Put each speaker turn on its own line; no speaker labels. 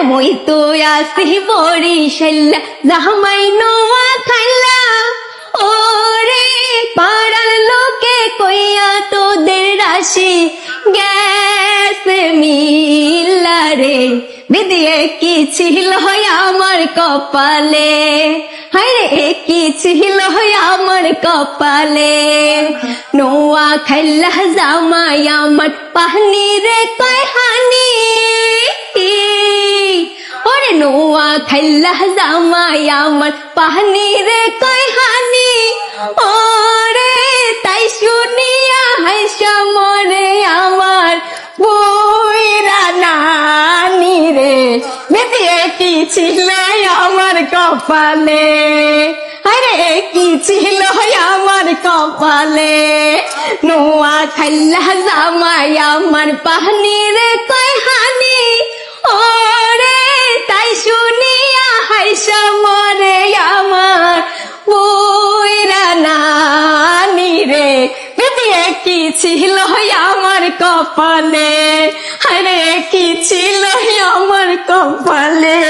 মই তো আসি বরিশাল্লা জামাই নোয়া খাইলা ওরে পাড়ার লোকে কইয়া তোদের রাশি গেছে মিল্লা রে বিদিয়ে কি ছিল আমার কপালে হায়রে কি ছিল আমার কপালে নোয়া খাইলা জামাই আমার পাহনি রে কয় হানি ওরে নোয়া খাইলা জামাই আমার পাহনি রে কয় হানি ওরে তাই শুনিয়া হাইসা মরে আমার বুইরা নানি রে বেদিয়ে কি ছিল আমার কপালে আরে কি ছিল আমার কপালে নোয়া খাইলা জামাই আমার পাহনি রে কয় হানি ওরে তাই শুনিয়া হাইসা মরে আমার বুইরা নানি রে বেদিয়ে কি ছিল আমার কপালে আরে কি ছিল আমার কপালে